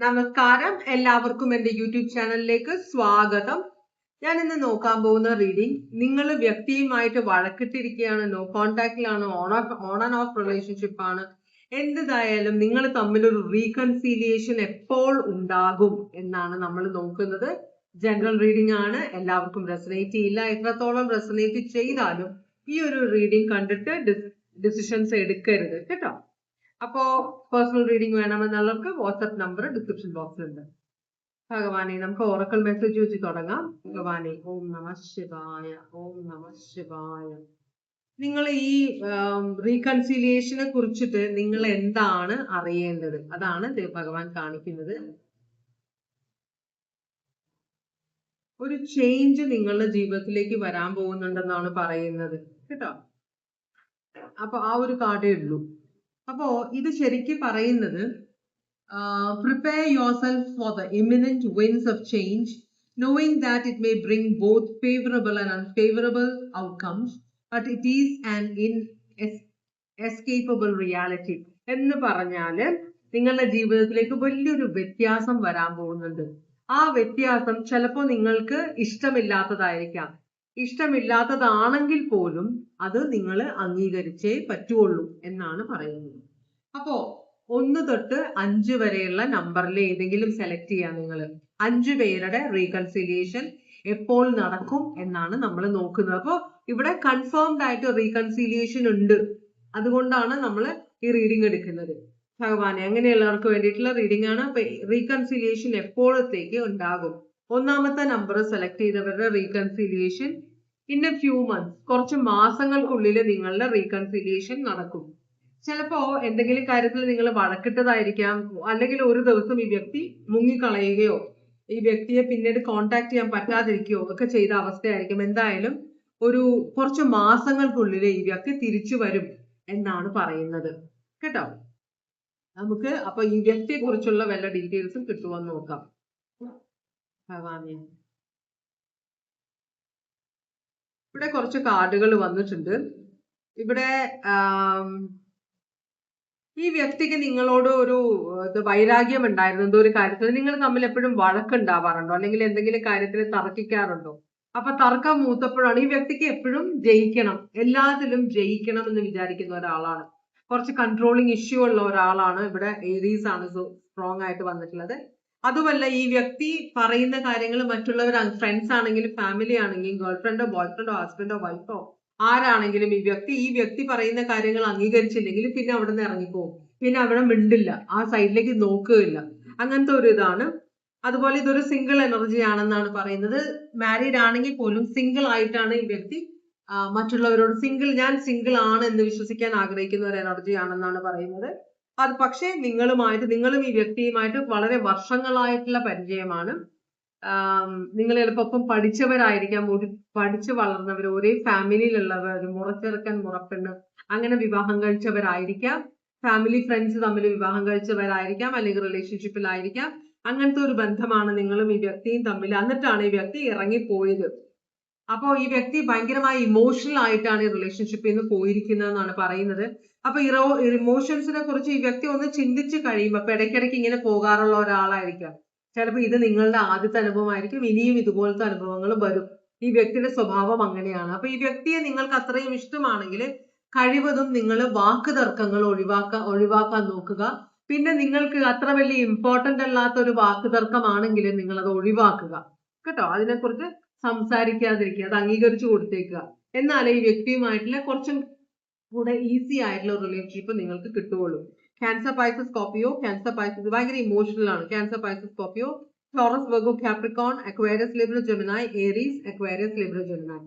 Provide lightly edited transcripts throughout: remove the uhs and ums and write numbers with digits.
നമസ്കാരം, എല്ലാവർക്കും എൻ്റെ യൂട്യൂബ് ചാനലിലേക്ക് സ്വാഗതം. ഞാൻ ഇന്ന് നോക്കാൻ പോകുന്ന റീഡിംഗ്, നിങ്ങൾ വ്യക്തിയുമായിട്ട് വഴക്കിട്ടിരിക്കുകയാണ്, നോ കോണ്ടാക്റ്റിലാണ്, ഓൺ ആൻഡ് ഓഫ് റിലേഷൻഷിപ്പ് ആണ്, എന്തായാലും നിങ്ങൾ തമ്മിലൊരു റീകൺസീലിയേഷൻ എപ്പോൾ ഉണ്ടാകും എന്നാണ് നമ്മൾ നോക്കുന്നത്. ജനറൽ റീഡിംഗ് ആണ്, എല്ലാവർക്കും റെസനേറ്റ് ചെയ്യില്ല. എത്രത്തോളം റെസനേറ്റ് ചെയ്താലും ഈ ഒരു റീഡിംഗ് കണ്ടിട്ട് ഡിസിഷൻസ് എടുക്കരുത് കേട്ടോ. അപ്പോ പേഴ്സണൽ റീഡിംഗ് വേണമെന്നുള്ളവർക്ക് വാട്സ്ആപ്പ് നമ്പർ ഡിസ്ക്രിപ്ഷൻ ബോക്സിലുണ്ട്. ഭഗവാനെ, നമുക്ക് ഓറക്കൽ മെസ്സേജ് വെച്ച് തുടങ്ങാം. ഭഗവാനെ, ഓം നമ ശിവായ, ഓം നമ ശിവായ. നിങ്ങൾ ഈ റീകൺസിലിയേഷനെ കുറിച്ചിട്ട് നിങ്ങൾ എന്താണ് അറിയേണ്ടത്, അതാണ് ഭഗവാൻ കാണിക്കുന്നത്. ഒരു ചേഞ്ച് നിങ്ങളുടെ ജീവിതത്തിലേക്ക് വരാൻ പോകുന്നുണ്ടെന്നാണ് പറയുന്നത് കേട്ടോ. അപ്പൊ ആ ഒരു കാർഡേ ഉള്ളൂ. അപ്പോ ഇത് ശരിക്കും പറയുന്നത്, prepare yourself for the imminent winds of change, knowing that it may bring both favorable and unfavorable outcomes, but it is an inescapable reality. എന്ന് പറഞ്ഞാല് നിങ്ങളുടെ ജീവിതത്തിലേക്ക് വലിയൊരു വ്യത്യാസം വരാൻ പോകുന്നുണ്ട്. ആ വ്യത്യാസം ചിലപ്പോൾ നിങ്ങൾക്ക് ഇഷ്ടമില്ലാത്തതായിരിക്കാം. ഇഷ്ടമില്ലാത്തതാണെങ്കിൽ പോലും അത് നിങ്ങൾ അംഗീകരിച്ചേ പറ്റുള്ളൂ എന്നാണ് പറയുന്നത്. അപ്പോ 1 തൊട്ട് 5 വരെയുള്ള നമ്പറിൽ ഏതെങ്കിലും സെലക്ട് ചെയ്യാം. നിങ്ങൾ 5 പേരുടെ റീകൺസിലിയേഷൻ എപ്പോൾ നടക്കും എന്നാണ് നമ്മൾ നോക്കുന്നത്. അപ്പോൾ ഇവിടെ കൺഫേംഡ് ആയിട്ട് റീകൺസിലിയേഷൻ ഉണ്ട്, അതുകൊണ്ടാണ് നമ്മൾ ഈ റീഡിംഗ് എടുക്കുന്നത്. ഭഗവാനെ, അങ്ങനെയുള്ളവർക്ക് വേണ്ടിയിട്ടുള്ള റീഡിംഗ് ആണ്. റീകൺസിലിയേഷൻ എപ്പോഴത്തേക്ക് ഉണ്ടാകും? 1ാമത്തെ നമ്പർ സെലക്ട് ചെയ്തവരുടെ reconciliation in A few months, കുറച്ച് മാസങ്ങൾക്കുള്ളിൽ നിങ്ങളുടെ റീകൺസിലിയേഷൻ നടക്കും. ചിലപ്പോ എന്തെങ്കിലും കാര്യത്തിൽ നിങ്ങൾ വഴക്കിട്ടതായിരിക്കാം, അല്ലെങ്കിൽ ഒരു ദിവസം ഈ വ്യക്തി മുങ്ങിക്കളയുകയോ ഈ വ്യക്തിയെ പിന്നീട് കോണ്ടാക്ട് ചെയ്യാൻ പറ്റാതിരിക്കുകയോ ഒക്കെ ചെയ്ത അവസ്ഥയായിരിക്കും. എന്തായാലും ഒരു കുറച്ച് മാസങ്ങൾക്കുള്ളിൽ ഈ വ്യക്തി തിരിച്ചു വരും എന്നാണ് പറയുന്നത് കേട്ടോ. നമുക്ക് അപ്പൊ ഈ വ്യക്തിയെ കുറിച്ചുള്ള വല്ല ഡീറ്റെയിൽസും കിട്ടുമെന്ന് നോക്കാം. ഭഗവാനെ, ഇവിടെ കുറച്ച് കാർഡുകൾ വന്നിട്ടുണ്ട്. ഇവിടെ ഈ വ്യക്തിക്ക് നിങ്ങളോട് ഒരു വൈരാഗ്യം ഉണ്ടായിരുന്നു എന്തോ ഒരു കാര്യത്തിൽ. നിങ്ങൾ തമ്മിൽ എപ്പോഴും വഴക്കുണ്ടാവാറുണ്ടോ, അല്ലെങ്കിൽ എന്തെങ്കിലും കാര്യത്തിൽ തർക്കിക്കാറുണ്ടോ? അപ്പൊ തർക്കം മൂത്തപ്പോഴാണ് ഈ വ്യക്തിക്ക് എപ്പോഴും ജയിക്കണം, എല്ലാത്തിലും ജയിക്കണം എന്ന് വിചാരിക്കുന്ന ഒരാളാണ്. കുറച്ച് കൺട്രോളിങ് ഇഷ്യൂ ഉള്ള ഒരാളാണ്. ഇവിടെ ഏരീസ് ആണ് സ്ട്രോങ് ആയിട്ട് വന്നിട്ടുള്ളത്. അതുമല്ല, ഈ വ്യക്തി പറയുന്ന കാര്യങ്ങൾ മറ്റുള്ളവർ, ഫ്രണ്ട്സ് ആണെങ്കിലും ഫാമിലി ആണെങ്കിലും ഗേൾ ഫ്രണ്ടോ ബോയ് ഫ്രണ്ടോ ഹസ്ബൻഡോ വൈഫോ ആരാണെങ്കിലും ഈ വ്യക്തി പറയുന്ന കാര്യങ്ങൾ അംഗീകരിച്ചില്ലെങ്കിൽ പിന്നെ അവിടെ നിന്ന് ഇറങ്ങിപ്പോകും, പിന്നെ അവിടെ മിണ്ടില്ല, ആ സൈഡിലേക്ക് നോക്കുകയില്ല. അങ്ങനത്തെ ഒരു ഇതാണ്. അതുപോലെ ഇതൊരു സിംഗിൾ എനർജി ആണെന്നാണ് പറയുന്നത്. മാരീഡ് ആണെങ്കിൽ പോലും സിംഗിൾ ആയിട്ടാണ് ഈ വ്യക്തി മറ്റുള്ളവരോട് ഞാൻ സിംഗിൾ ആണ് എന്ന് വിശ്വസിക്കാൻ ആഗ്രഹിക്കുന്ന ഒരു എനർജി ആണെന്നാണ് പറയുന്നത്. അത് പക്ഷേ നിങ്ങളും ഈ വ്യക്തിയുമായിട്ട് വളരെ വർഷങ്ങളായിട്ടുള്ള പരിചയമാണ്. നിങ്ങൾ ചിലപ്പോൾ പഠിച്ചവരായിരിക്കാം, പഠിച്ചു വളർന്നവർ, ഒരേ ഫാമിലിയിലുള്ളവർ, മുറച്ചെറുക്കൻ മുറപ്പെണ്ണ് അങ്ങനെ വിവാഹം കഴിച്ചവരായിരിക്കാം, ഫാമിലി ഫ്രണ്ട്സ് തമ്മിൽ വിവാഹം കഴിച്ചവരായിരിക്കാം, അല്ലെങ്കിൽ റിലേഷൻഷിപ്പിലായിരിക്കാം. അങ്ങനത്തെ ഒരു ബന്ധമാണ് നിങ്ങളും ഈ വ്യക്തിയും തമ്മിൽ. എന്നിട്ടാണ് ഈ വ്യക്തി ഇറങ്ങിപ്പോയത്. അപ്പോ ഈ വ്യക്തി ഭയങ്കരമായി ഇമോഷണൽ ആയിട്ടാണ് ഈ റിലേഷൻഷിപ്പിൽ നിന്ന് പോയിരിക്കുന്നതെന്നാണ് പറയുന്നത്. അപ്പൊ ഇമോഷൻസിനെ കുറിച്ച് ഈ വ്യക്തി ഒന്ന് ചിന്തിച്ച് കഴിയുമ്പോൾ, അപ്പൊ ഇടയ്ക്കിടയ്ക്ക് ഇങ്ങനെ പോകാറുള്ള ഒരാളായിരിക്കാം. ചിലപ്പോൾ ഇത് നിങ്ങളുടെ ആദ്യത്തെ അനുഭവമായിരിക്കും, ഇനിയും ഇതുപോലത്തെ അനുഭവങ്ങൾ വരും. ഈ വ്യക്തിയുടെ സ്വഭാവം അങ്ങനെയാണ്. അപ്പൊ ഈ വ്യക്തിയെ നിങ്ങൾക്ക് അത്രയും ഇഷ്ടമാണെങ്കിൽ കഴിവതും നിങ്ങൾ വാക്ക് തർക്കങ്ങൾ ഒഴിവാക്കാൻ നോക്കുക. പിന്നെ നിങ്ങൾക്ക് അത്ര വലിയ ഇമ്പോർട്ടന്റ് അല്ലാത്ത ഒരു വാക്ക് തർക്കമാണെങ്കിൽ നിങ്ങൾ അത് ഒഴിവാക്കുക കേട്ടോ. അതിനെക്കുറിച്ച് സംസാരിക്കാതിരിക്കുക, അത് അംഗീകരിച്ചു കൊടുത്തേക്കുക. എന്നാലേ ഈ വ്യക്തിയുമായിട്ടുള്ള കുറച്ചും കൂടെ ഈസി ആയിട്ടുള്ള റിലേഷൻഷിപ്പ് നിങ്ങൾക്ക് കിട്ടുകയുള്ളൂ. Cancer, Pisces, Scorpio. Cancer, Pisces ഭയങ്കര ഇമോഷണൽ ആണ്. Cancer, Pisces, Scorpio, Taurus, Virgo, Capricorn, Aquarius, Libra, Gemini, Aries, Aquarius, Libra, Gemini.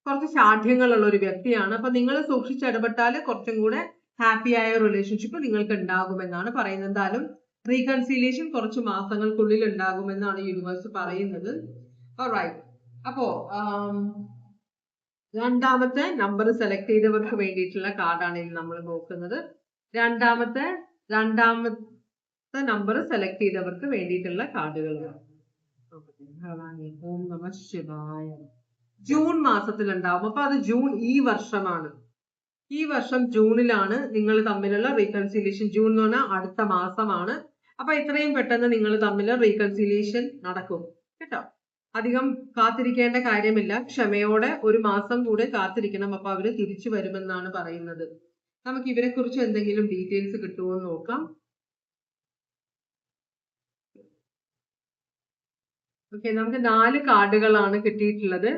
കുറച്ച് ശാഠ്യങ്ങളുള്ള ഒരു വ്യക്തിയാണ്. അപ്പൊ നിങ്ങൾ സൂക്ഷിച്ചിടപെട്ടാൽ കുറച്ചും കൂടെ ഹാപ്പി ആയ റിലേഷൻഷിപ്പ് നിങ്ങൾക്ക് ഉണ്ടാകുമെന്നാണ് പറയുന്നത്. എന്തായാലും റീകൺസിലിയേഷൻ കുറച്ച് മാസങ്ങൾക്കുള്ളിൽ ഉണ്ടാകുമെന്നാണ് യൂണിവേഴ്സ് പറയുന്നത്. ഓൾറൈറ്റ്. അപ്പോ 2ാമത്തെ നമ്പർ സെലക്ട് ചെയ്തവർക്ക് വേണ്ടിയിട്ടുള്ള കാർഡാണ് ഇനി നമ്മൾ നോക്കുന്നത്. രണ്ടാമത്തെ നമ്പർ സെലക്ട് ചെയ്തവർക്ക് വേണ്ടിയിട്ടുള്ള കാർഡുകൾ. ഓം നമ ശിവായ. ജൂൺ മാസത്തിൽ ഉണ്ടാവും. അപ്പൊ അത് ഈ വർഷമാണ്. ഈ വർഷം ജൂണിലാണ് നിങ്ങൾ തമ്മിലുള്ള റീകൺസിലിയേഷൻ. ജൂൺ എന്ന് പറഞ്ഞാൽ അടുത്ത മാസമാണ്. അപ്പൊ എത്രയും പെട്ടെന്ന് നിങ്ങൾ തമ്മിൽ റീകൺസിലിയേഷൻ നടക്കും കേട്ടോ. അധികം കാത്തിരിക്കേണ്ട കാര്യമില്ല. ക്ഷമയോടെ ഒരു മാസം കൂടെ കാത്തിരിക്കണം. അപ്പൊ അവര് തിരിച്ചു വരുമെന്നാണ് പറയുന്നത്. നമുക്ക് ഇവരെ കുറിച്ച് എന്തെങ്കിലും ഡീറ്റെയിൽസ് കിട്ടുമോ എന്ന് നോക്കാം. ഓക്കെ, നമുക്ക് 4 കാർഡുകളാണ് കിട്ടിയിട്ടുള്ളത്.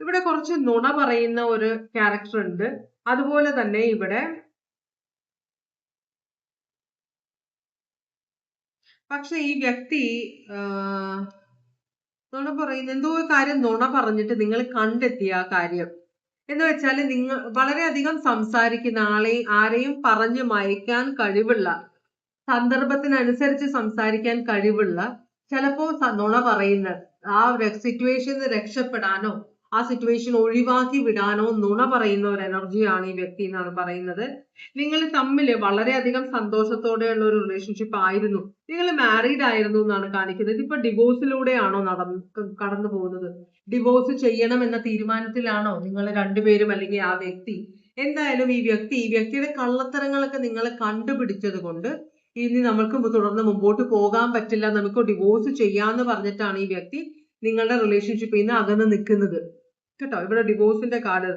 ഇവിടെ കുറച്ച് നുണ പറയുന്ന ഒരു ക്യാരക്ടർ ഉണ്ട്. അതുപോലെ തന്നെ ഇവിടെ പക്ഷെ ഈ വ്യക്തി നുണ പറയുന്ന എന്തോ ഒരു കാര്യം നുണ പറഞ്ഞിട്ട് നിങ്ങൾ കണ്ടെത്തിയ ആ കാര്യം എന്ന് വെച്ചാൽ നിങ്ങൾ വളരെയധികം സംസാരിക്കുന്ന ആരെയും പറഞ്ഞു മയക്കാൻ കഴിവുള്ള, സന്ദർഭത്തിനനുസരിച്ച് സംസാരിക്കാൻ കഴിവുള്ള, ചിലപ്പോ നുണ പറയുന്ന ആ സിറ്റുവേഷനിൽ രക്ഷപ്പെടാനോ ആ സിറ്റുവേഷൻ ഒഴിവാക്കി വിടാനോ നുണ പറയുന്ന ഒരു എനർജിയാണ് ഈ വ്യക്തി എന്നാണ് പറയുന്നത്. നിങ്ങൾ തമ്മിൽ വളരെയധികം സന്തോഷത്തോടെയുള്ള ഒരു റിലേഷൻഷിപ്പ് ആയിരുന്നു. നിങ്ങൾ മാരീഡ് ആയിരുന്നു എന്നാണ് കാണിക്കുന്നത്. ഇതിപ്പോ ഡിവോഴ്സിലൂടെയാണോ കടന്നു പോകുന്നത്? ഡിവോഴ്സ് ചെയ്യണം എന്ന തീരുമാനത്തിലാണോ നിങ്ങൾ രണ്ടുപേരും അല്ലെങ്കിൽ ആ വ്യക്തി? എന്തായാലും ഈ വ്യക്തിയുടെ കള്ളത്തരങ്ങളൊക്കെ നിങ്ങൾ കണ്ടുപിടിച്ചത് കൊണ്ട് ഇനി നമുക്ക് തുടർന്ന് മുമ്പോട്ട് പോകാൻ പറ്റില്ല, നമുക്ക് ഡിവോഴ്സ് ചെയ്യാന്ന് പറഞ്ഞിട്ടാണ് ഈ വ്യക്തി നിങ്ങളുടെ റിലേഷൻഷിപ്പിൽ നിന്ന് അകന്ന് നിൽക്കുന്നത് കേട്ടോ. ഇവിടെ ഡിവോഴ്സിന്റെ card,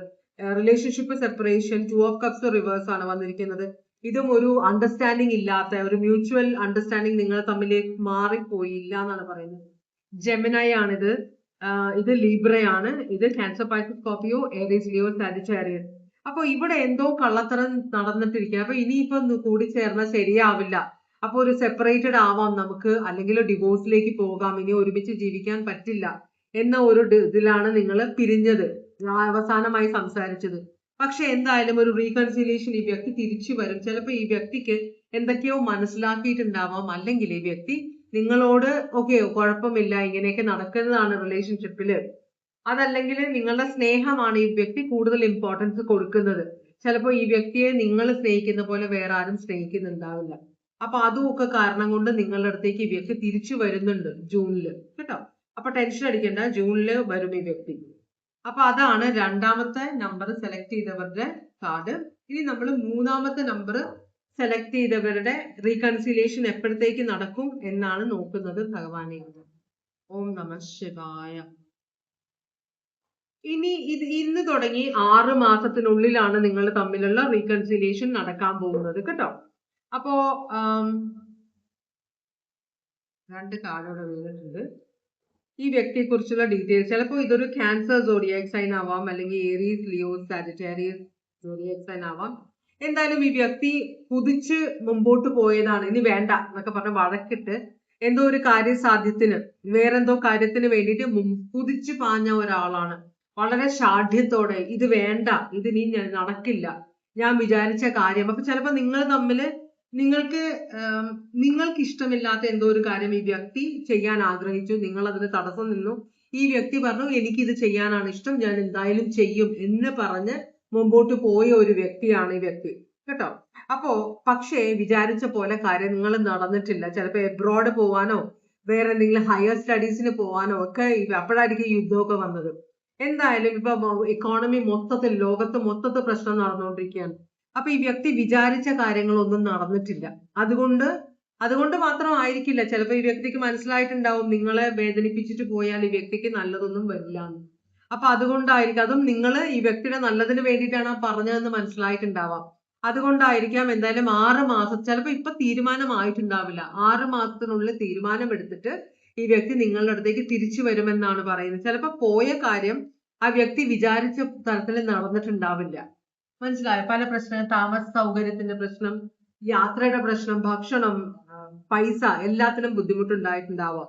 relationship separation, 2 of cups reverse ആണ് വന്നിരിക്കുന്നത്. ഇതും ഒരു അണ്ടർസ്റ്റാൻഡിങ് ഇല്ലാത്ത, ഒരു മ്യൂച്വൽ അണ്ടർസ്റ്റാൻഡിങ് നിങ്ങൾ തമ്മിലേക്ക് മാറിപ്പോയില്ല എന്നാണ് പറയുന്നത്. ജെമിനൈ ആണിത്, ഇത് ലീബ്രയാണ്, ഇത് cancer, Pisces, Scorpio, Aries, Leo, Sagittarius. അപ്പൊ ഇവിടെ എന്തോ കള്ളത്തരം നടന്നിട്ടിരിക്കുക. അപ്പൊ ഇനിയിപ്പോ കൂടി ചേർന്നാൽ ശരിയാവില്ല. അപ്പൊ ഒരു സെപ്പറേറ്റഡ് ആവാം നമുക്ക്, അല്ലെങ്കിൽ ഡിവോഴ്സിലേക്ക് പോകാം, ഇനി ഒരുമിച്ച് ജീവിക്കാൻ പറ്റില്ല എന്ന ഒരു ഇതിലാണ് നിങ്ങൾ പിരിഞ്ഞത്, അവസാനമായി സംസാരിച്ചത്. പക്ഷെ എന്തായാലും ഒരു റീകൺസിലിയേഷൻ ഈ വ്യക്തി തിരിച്ചു വരും. ചിലപ്പോൾ ഈ വ്യക്തിക്ക് എന്തൊക്കെയോ മനസ്സിലാക്കിയിട്ടുണ്ടാവാം, അല്ലെങ്കിൽ ഈ വ്യക്തി നിങ്ങളോട് ഓക്കെ കുഴപ്പമില്ല ഇങ്ങനെയൊക്കെ നടക്കുന്നതാണ് റിലേഷൻഷിപ്പില്, അതല്ലെങ്കിൽ നിങ്ങളുടെ സ്നേഹമാണ് ഈ വ്യക്തി കൂടുതൽ ഇമ്പോർട്ടൻസ് കൊടുക്കുന്നത്. ചിലപ്പോൾ ഈ വ്യക്തിയെ നിങ്ങൾ സ്നേഹിക്കുന്ന പോലെ വേറെ ആരും സ്നേഹിക്കുന്നുണ്ടാവില്ല. അപ്പൊ അതും ഒക്കെ കാരണം കൊണ്ട് നിങ്ങളുടെ അടുത്തേക്ക് ഈ വ്യക്തി തിരിച്ചു വരുന്നുണ്ട് ജൂണില് കേട്ടോ. അപ്പൊ ടെൻഷൻ അടിക്കേണ്ട, ജൂണില് വരും ഈ വ്യക്തി. അപ്പൊ അതാണ് രണ്ടാമത്തെ നമ്പർ സെലക്ട് ചെയ്തവരുടെ കാർഡ്. ഇനി നമ്മൾ മൂന്നാമത്തെ നമ്പർ സെലക്ട് ചെയ്തവരുടെ റീകൺസിലിയേഷൻ എപ്പോഴത്തേക്ക് നടക്കും എന്നാണ് നോക്കുന്നത് ഭഗവാനെ. ഓം നമ ശിവായ. ഇനി ഇന്ന് തുടങ്ങി 6 മാസത്തിനുള്ളിലാണ് നിങ്ങൾ തമ്മിലുള്ള റീകൺസിലിയേഷൻ നടക്കാൻ പോകുന്നത് കേട്ടോ. അപ്പോ 2 കാർഡോടെ വീണിട്ടുണ്ട്. ഈ വ്യക്തിയെ കുറിച്ചുള്ള ഡീറ്റെയിൽസ്, ചിലപ്പോൾ ഇതൊരു ക്യാൻസർ സോഡിയാക് സൈൻ ആവാം, അല്ലെങ്കിൽ Aries, Leo, Sagittarius zodiac sign ആവാം. എന്തായാലും ഈ വ്യക്തി കുതിച്ച് മുമ്പോട്ട് പോയതാണ്. ഇനി വേണ്ട എന്നൊക്കെ പറഞ്ഞ് വഴക്കിട്ട് എന്തോ ഒരു കാര്യസാധ്യത്തിന്, വേറെന്തോ കാര്യത്തിന് വേണ്ടിയിട്ട് കുതിച്ചു പാഞ്ഞ ഒരാളാണ്. വളരെ ഷാഠ്യത്തോടെ ഇത് വേണ്ട, ഇത് നീ നടക്കില്ല, ഞാൻ വിചാരിച്ച കാര്യം. അപ്പൊ ചിലപ്പോ നിങ്ങൾ തമ്മില് നിങ്ങൾക്ക് ഇഷ്ടമില്ലാത്ത എന്തോ ഒരു കാര്യം ഈ വ്യക്തി ചെയ്യാൻ ആഗ്രഹിച്ചു, നിങ്ങൾ അതിന് തടസ്സം നിന്നു. ഈ വ്യക്തി പറഞ്ഞു എനിക്കിത് ചെയ്യാനാണ് ഇഷ്ടം, ഞാൻ എന്തായാലും ചെയ്യും എന്ന് പറഞ്ഞ് മുമ്പോട്ട് പോയ ഒരു വ്യക്തിയാണ് ഈ വ്യക്തി കേട്ടോ. അപ്പോ പക്ഷേ വിചാരിച്ച പോലെ കാര്യങ്ങൾ നടന്നിട്ടില്ല. ചിലപ്പോ എബ്രോഡ് പോവാനോ വേറെ എന്തെങ്കിലും ഹയർ സ്റ്റഡീസിന് പോവാനോ ഒക്കെ അപ്പോഴായിരിക്കും യുദ്ധമൊക്കെ വന്നത്. എന്തായാലും ഇപ്പൊ എക്കോണമി മൊത്തത്തിൽ, ലോകത്ത് മൊത്തത്തിൽ പ്രശ്നം നടന്നുകൊണ്ടിരിക്കുകയാണ്. അപ്പൊ ഈ വ്യക്തി വിചാരിച്ച കാര്യങ്ങളൊന്നും നടന്നിട്ടില്ല. അതുകൊണ്ട് മാത്രമായിരിക്കില്ല, ചിലപ്പോ ഈ വ്യക്തിക്ക് മനസ്സിലായിട്ടുണ്ടാവും നിങ്ങളെ വേദനിപ്പിച്ചിട്ട് പോയാൽ ഈ വ്യക്തിക്ക് നല്ലതൊന്നും വരില്ല എന്ന്. അപ്പൊ അതുകൊണ്ടായിരിക്കും, അതും നിങ്ങൾ ഈ വ്യക്തിയുടെ നല്ലതിന് വേണ്ടിയിട്ടാണ് പറഞ്ഞതെന്ന് മനസ്സിലായിട്ടുണ്ടാവാം. അതുകൊണ്ടായിരിക്കാം. എന്തായാലും 6 മാസം, ചിലപ്പോ ഇപ്പൊ തീരുമാനമായിട്ടുണ്ടാവില്ല, 6 മാസത്തിനുള്ളിൽ തീരുമാനമെടുത്തിട്ട് ഈ വ്യക്തി നിങ്ങളുടെ അടുത്തേക്ക് തിരിച്ചു വരുമെന്നാണ് പറയുന്നത്. ചിലപ്പോ പോയ കാര്യം ആ വ്യക്തി വിചാരിച്ച തരത്തിൽ നടന്നിട്ടുണ്ടാവില്ല. മനസ്സിലായോ? പല പ്രശ്നങ്ങൾ, താമസ സൗകര്യത്തിന്റെ പ്രശ്നം, യാത്രയുടെ പ്രശ്നം, ഭക്ഷണം, പൈസ, എല്ലാത്തിനും ബുദ്ധിമുട്ടുണ്ടായിട്ടുണ്ടാവാം.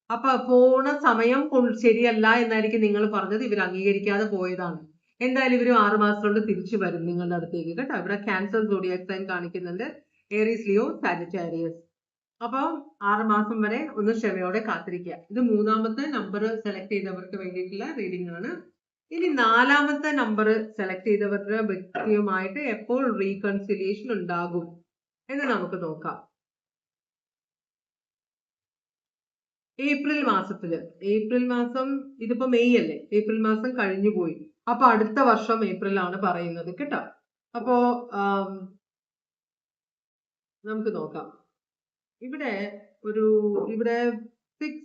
അപ്പൊ പോണ സമയം ശരിയല്ല എന്നായിരിക്കും നിങ്ങൾ പറഞ്ഞത്, ഇവർ അംഗീകരിക്കാതെ പോയതാണ്. എന്തായാലും ഇവര് 6 മാസത്തോണ്ട് തിരിച്ചു വരും നിങ്ങളുടെ അടുത്തേക്ക് കേട്ടോ. ഇവിടെ ക്യാൻസർ സോഡിയാക് സൈൻ കാണിക്കുന്നുണ്ട്, ഏരീസ്, ലിയോ, സാജിറ്റേറിയസ്. അപ്പൊ 6 മാസം വരെ ഒന്ന് ക്ഷമയോടെ കാത്തിരിക്കുക. ഇത് മൂന്നാമത്തെ നമ്പർ സെലക്ട് ചെയ്തവർക്ക് വേണ്ടിയിട്ടുള്ള റീഡിംഗ് ആണ്. ഇനി 4ാമത്തെ നമ്പർ സെലക്ട് ചെയ്തവരുടെ വ്യക്തിയുമായിട്ട് എപ്പോൾ റീകൺസിലിയേഷൻ ഉണ്ടാകും എന്ന് നമുക്ക് നോക്കാം. ഏപ്രിൽ മാസം, ഇതിപ്പോ മെയ് അല്ലേ, ഏപ്രിൽ മാസം കഴിഞ്ഞു പോയി. അപ്പൊ അടുത്ത വർഷം ഏപ്രിൽ ആണ് പറയുന്നത് കേട്ടോ. അപ്പോ നമുക്ക് നോക്കാം. ഇവിടെ ഒരു ഇവിടെ 6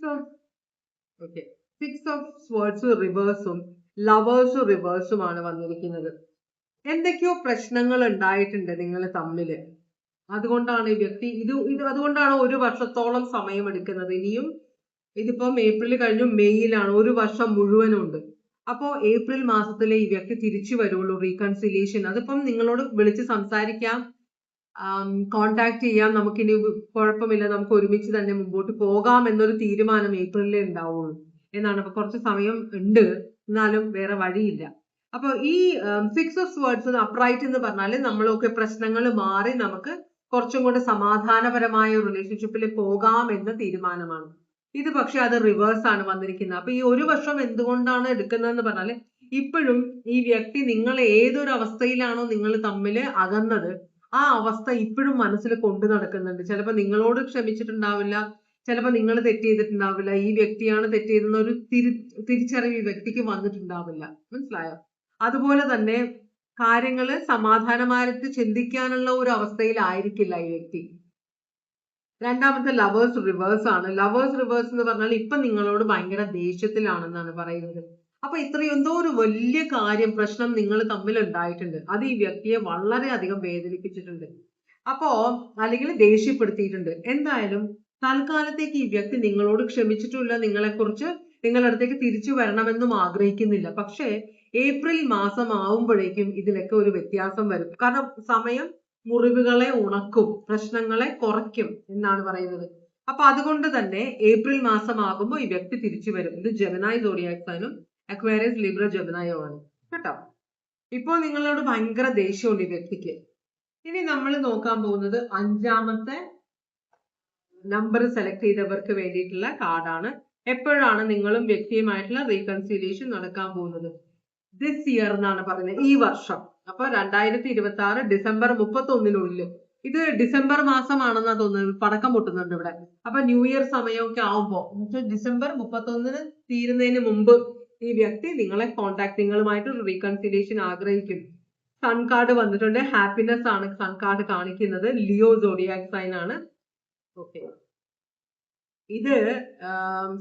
ഓഫ് സ്വേർഡ്സ് റിവേഴ്സും ലവേഴ്സ് റിവേഴ്സുമാണ് വന്നിരിക്കുന്നത്. എന്തൊക്കെയോ പ്രശ്നങ്ങൾ ഉണ്ടായിട്ടുണ്ട് നിങ്ങൾ തമ്മില്. അതുകൊണ്ടാണ് ഈ വ്യക്തി അതുകൊണ്ടാണ് 1 വർഷത്തോളം സമയം എടുക്കുന്നത്. ഇനിയും ഇതിപ്പം ഏപ്രിൽ കഴിഞ്ഞു, മെയ്യിലാണ്, 1 വർഷം മുഴുവനുണ്ട്. അപ്പോ ഏപ്രിൽ മാസത്തിലെ ഈ വ്യക്തി തിരിച്ചു വരുള്ളൂ. റീകൺസിലിയേഷൻ അതിപ്പം നിങ്ങളോട് വിളിച്ച് സംസാരിക്കാം, കോണ്ടാക്ട് ചെയ്യാം, നമുക്കിനി കുഴപ്പമില്ല, നമുക്ക് ഒരുമിച്ച് തന്നെ മുമ്പോട്ട് പോകാം എന്നൊരു തീരുമാനം ഏപ്രിലിലേ ഉണ്ടാവുള്ളൂ എന്നാണ്. അപ്പൊ കുറച്ച് സമയം ഉണ്ട്, എന്നാലും വേറെ വഴിയില്ല. അപ്പൊ ഈ 6 ഓഫ് സ്വേർഡ്സ് അപ്രൈറ്റ് എന്ന് പറഞ്ഞാല് നമ്മളൊക്കെ പ്രശ്നങ്ങൾ മാറി നമുക്ക് കുറച്ചും കൂടെ സമാധാനപരമായ റിലേഷൻഷിപ്പിൽ പോകാം എന്ന തീരുമാനമാണ്. ഇത് പക്ഷെ അത് റിവേഴ്സ് ആണ് വന്നിരിക്കുന്നത്. അപ്പൊ ഈ 1 വർഷം എന്തുകൊണ്ടാണ് എടുക്കുന്നതെന്ന് പറഞ്ഞാല് ഇപ്പോഴും ഈ വ്യക്തി നിങ്ങൾ ഏതൊരു അവസ്ഥയിലാണോ നിങ്ങൾ തമ്മിൽ അകന്നത്, ആ അവസ്ഥ ഇപ്പോഴും മനസ്സിൽ കൊണ്ടു നടക്കുന്നുണ്ട്. ചിലപ്പോൾ നിങ്ങളോട് ക്ഷമിച്ചിട്ടുണ്ടാവില്ല, ചിലപ്പോൾ നിങ്ങൾ തെറ്റ് ചെയ്തിട്ടുണ്ടാവില്ല, ഈ വ്യക്തിയാണ് തെറ്റ് ചെയ്തെന്ന ഒരു തിരിച്ചറിവ് ഈ വ്യക്തിക്ക് വന്നിട്ടുണ്ടാവില്ല. മനസ്സിലായോ? അതുപോലെ തന്നെ കാര്യങ്ങള് സമാധാനമായിട്ട് ചിന്തിക്കാനുള്ള ഒരു അവസ്ഥയിലായിരിക്കില്ല ഈ വ്യക്തി. രണ്ടാമത്തെ ലവേഴ്സ് റിവേഴ്സ് ആണ്. ലവേഴ്സ് റിവേഴ്സ് എന്ന് പറഞ്ഞാൽ ഇപ്പൊ നിങ്ങളോട് ഭയങ്കര ദേഷ്യത്തിലാണെന്നാണ് പറയുന്നത്. അപ്പൊ എന്തോ ഒരു വലിയ പ്രശ്നം നിങ്ങൾ തമ്മിൽ ഉണ്ടായിട്ടുണ്ട്. അത് ഈ വ്യക്തിയെ വളരെയധികം വേദനിപ്പിച്ചിട്ടുണ്ട്. അപ്പോ അല്ലെങ്കിൽ ദേഷ്യപ്പെടുത്തിയിട്ടുണ്ട്. എന്തായാലും തൽക്കാലത്തേക്ക് ഈ വ്യക്തി നിങ്ങളോട് ക്ഷമിച്ചിട്ടില്ല, നിങ്ങളെക്കുറിച്ച് നിങ്ങളുടെ അടുത്തേക്ക് തിരിച്ചു വരണമെന്നും ആഗ്രഹിക്കുന്നില്ല. പക്ഷേ ഏപ്രിൽ മാസം ആവുമ്പോഴേക്കും ഇതിലൊക്കെ ഒരു വ്യത്യാസം വരും. കാരണം സമയം മുറിവുകളെ ഉണക്കും, പ്രശ്നങ്ങളെ കുറയ്ക്കും എന്നാണ് പറയുന്നത്. അപ്പൊ അതുകൊണ്ട് തന്നെ ഏപ്രിൽ മാസം ആകുമ്പോൾ ഈ വ്യക്തി തിരിച്ചു വരും. ഇത് ജെമിനായി സോഡിയാക് സൈനും അക്വേറിയസ് ലിബ്ര ജെമിനായോ ആണ് കേട്ടോ. ഇപ്പോൾ നിങ്ങളോട് ഭയങ്കര ദേഷ്യമുണ്ട് ഈ വ്യക്തിക്ക്. ഇനി നമ്മൾ നോക്കാൻ പോകുന്നത് 5ാമത്തെ നമ്പർ സെലക്ട് ചെയ്തവർക്ക് വേണ്ടിയിട്ടുള്ള കാർഡാണ്. എപ്പോഴാണ് നിങ്ങളും വ്യക്തിയുമായിട്ടുള്ള റീകൺസിലിയേഷൻ നടക്കാൻ പോകുന്നത്? ദിസ് ഇയർ എന്നാണ് പറയുന്നത്, ഈ വർഷം. അപ്പൊ 2026 ഡിസംബർ 31 ഇത് ഡിസംബർ മാസമാണെന്നാ തോന്നുന്നത്. പടക്കം പൊട്ടുന്നുണ്ട് ഇവിടെ. അപ്പൊ ന്യൂ ഇയർ സമയമൊക്കെ ആവുമ്പോ ഡിസംബർ 31 തീരുന്നതിന് മുമ്പ് ഈ വ്യക്തി നിങ്ങളുമായിട്ട് റീകൺസിലിയേഷൻ ആഗ്രഹിക്കും. സൺ കാർഡ് വന്നിട്ടുണ്ട്. ഹാപ്പിനെസ് ആണ് സൺ കാർഡ് കാണിക്കുന്നത്. ലിയോ സോഡിയാക് സൈൻ ആണ്. ഓക്കെ, ഇത്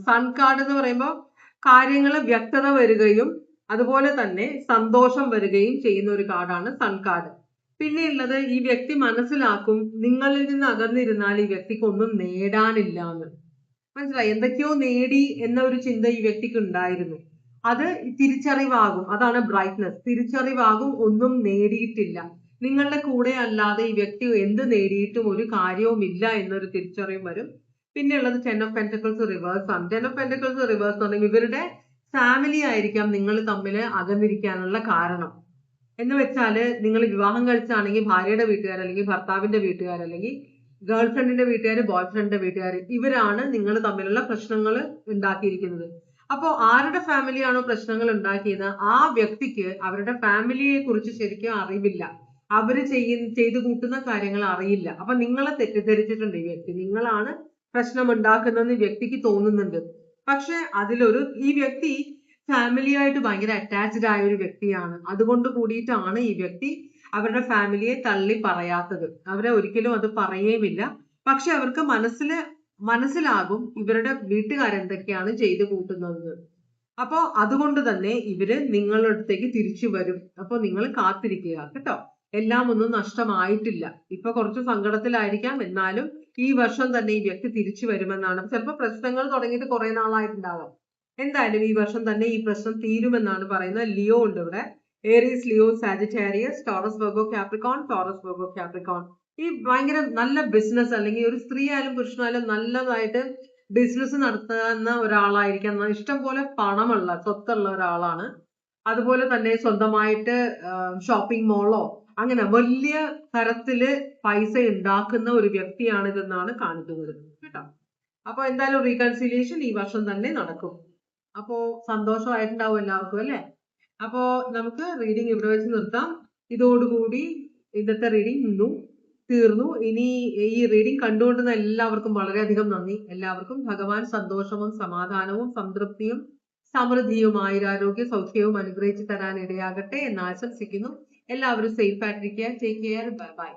സൺ കാർഡ് എന്ന് പറയുമ്പോൾ കാര്യങ്ങൾ വ്യക്തത വരികയും അതുപോലെ തന്നെ സന്തോഷം വരികയും ചെയ്യുന്ന ഒരു കാർഡാണ് സൺ കാർഡ്. പിന്നെ ഉള്ളത്, ഈ വ്യക്തി മനസ്സിലാക്കും നിങ്ങളിൽ നിന്ന് അകന്നിരുന്നാൽ ഈ വ്യക്തിക്ക് ഒന്നും നേടാനില്ല എന്ന്. മനസ്സിലായി? എന്തൊക്കെയോ നേടി എന്ന ഒരു ചിന്ത ഈ വ്യക്തിക്ക് ഉണ്ടായിരുന്നു. അത് തിരിച്ചറിവാകും. അതാണ് ബ്രൈറ്റ്നസ്. തിരിച്ചറിവാകും ഒന്നും നേടിയിട്ടില്ല, നിങ്ങളുടെ കൂടെ അല്ലാതെ ഈ വ്യക്തി എന്ത് നേടിയിട്ടും ഒരു കാര്യവുമില്ല എന്നൊരു തിരിച്ചറിവ് വരും. പിന്നെ ഉള്ളത് 10 ഓഫ് പെന്റക്കിൾസ് റിവേഴ്സ് ആണ്. 10 ഓഫ് പെന്റക്കിൾസ് റിവേഴ്സ് ആണെങ്കിൽ ഇവരുടെ ഫാമിലി ആയിരിക്കാം നിങ്ങൾ തമ്മിൽ അകന്നിരിക്കാനുള്ള കാരണം. എന്ന് വെച്ചാല് നിങ്ങൾ വിവാഹം കഴിച്ചാണെങ്കിൽ ഭാര്യയുടെ വീട്ടുകാർ, അല്ലെങ്കിൽ ഭർത്താവിന്റെ വീട്ടുകാർ, അല്ലെങ്കിൽ ഗേൾ ഫ്രണ്ടിന്റെ വീട്ടുകാർ, ബോയ് ഫ്രണ്ടിന്റെ വീട്ടുകാർ, ഇവരാണ് നിങ്ങൾ തമ്മിലുള്ള പ്രശ്നങ്ങൾ ഉണ്ടാക്കിയിരിക്കുന്നത്. അപ്പോൾ ആരുടെ ഫാമിലിയാണോ പ്രശ്നങ്ങൾ ഉണ്ടാക്കിയത്, ആ വ്യക്തിക്ക് അവരുടെ ഫാമിലിയെ കുറിച്ച് ശരിക്കും അറിവില്ല. അവര് ചെയ്തു കൂട്ടുന്ന കാര്യങ്ങൾ അറിയില്ല. അപ്പൊ നിങ്ങളെ തെറ്റിദ്ധരിച്ചിട്ടുണ്ട് ഈ വ്യക്തി. നിങ്ങളാണ് പ്രശ്നം ഉണ്ടാക്കുന്നതെന്ന് വ്യക്തിക്ക് തോന്നുന്നുണ്ട്. പക്ഷെ ഈ വ്യക്തി ഫാമിലിയായിട്ട് ഭയങ്കര അറ്റാച്ച്ഡ് ആയ ഒരു വ്യക്തിയാണ്. അതുകൊണ്ട് കൂടിയിട്ടാണ് ഈ വ്യക്തി അവരുടെ ഫാമിലിയെ തള്ളി പറയാത്തത്. അവരെ ഒരിക്കലും അത് പറയുകയുമില്ല. പക്ഷെ അവർക്ക് മനസ്സിലാകും ഇവരുടെ വീട്ടുകാരെന്തൊക്കെയാണ് ചെയ്തു കൂട്ടുന്നത്. അപ്പോ അതുകൊണ്ട് തന്നെ ഇവര് നിങ്ങളുടെ അടുത്തേക്ക് തിരിച്ചു വരും. അപ്പൊ നിങ്ങൾ കാത്തിരിക്കുക കേട്ടോ. എല്ലാം ഒന്നും നഷ്ടമായിട്ടില്ല. ഇപ്പൊ കുറച്ച് സങ്കടത്തിലായിരിക്കാം, എന്നാലും ഈ വർഷം തന്നെ ഈ വ്യക്തി തിരിച്ചു വരുമെന്നാണ്. ചിലപ്പോൾ പ്രശ്നങ്ങൾ തുടങ്ങിയിട്ട് കുറെ നാളായിട്ടുണ്ടാവാം. എന്തായാലും ഈ വർഷം തന്നെ ഈ പ്രശ്നം തീരുമെന്നാണ് പറയുന്നത്. ലിയോ ഉണ്ട് ഇവിടെ. Aries, Leo, Sagittarius, Taurus, Virgo, Capricorn, Taurus, Virgo, Capricorn. ഈ ഭയങ്കര നല്ല ബിസിനസ്, അല്ലെങ്കിൽ ഒരു സ്ത്രീ ആയാലും പുരുഷനായാലും നല്ലതായിട്ട് ബിസിനസ് നടത്തുന്ന ഒരാളായിരിക്കാം. ഇഷ്ടം പോലെ പണമുള്ള, സ്വത്തുള്ള ഒരാളാണ്. അതുപോലെ തന്നെ സ്വന്തമായിട്ട് ഷോപ്പിംഗ് മോളോ അങ്ങനെ വലിയ തരത്തില് പൈസ ഉണ്ടാക്കുന്ന ഒരു വ്യക്തിയാണ് ഇതെന്നാണ് കാണിക്കുന്നത് കേട്ടോ. അപ്പൊ എന്തായാലും റീകൺസിലിയേഷൻ ഈ വർഷം തന്നെ നടക്കും. അപ്പോ സന്തോഷമായിട്ടുണ്ടാവും എല്ലാവർക്കും അല്ലെ? അപ്പോ നമുക്ക് റീഡിങ് ഇവിടെ വെച്ച് നിർത്താം. ഇതോടുകൂടി ഇന്നത്തെ റീഡിങ് തീർന്നു. ഇനി ഈ റീഡിങ് കണ്ടുകൊണ്ടുന്ന എല്ലാവർക്കും വളരെയധികം നന്ദി. എല്ലാവർക്കും ഭഗവാൻ സന്തോഷവും സമാധാനവും സംതൃപ്തിയും സമൃദ്ധിയും ആയുരാരോഗ്യ സൗഖ്യവും അനുഗ്രഹിച്ചു തരാൻ ഇടയാകട്ടെ എന്ന് ആശംസിക്കുന്നു. എല്ലാവരും സേഫ് ആയിട്ടിരിക്കുക. Take care. Bye bye.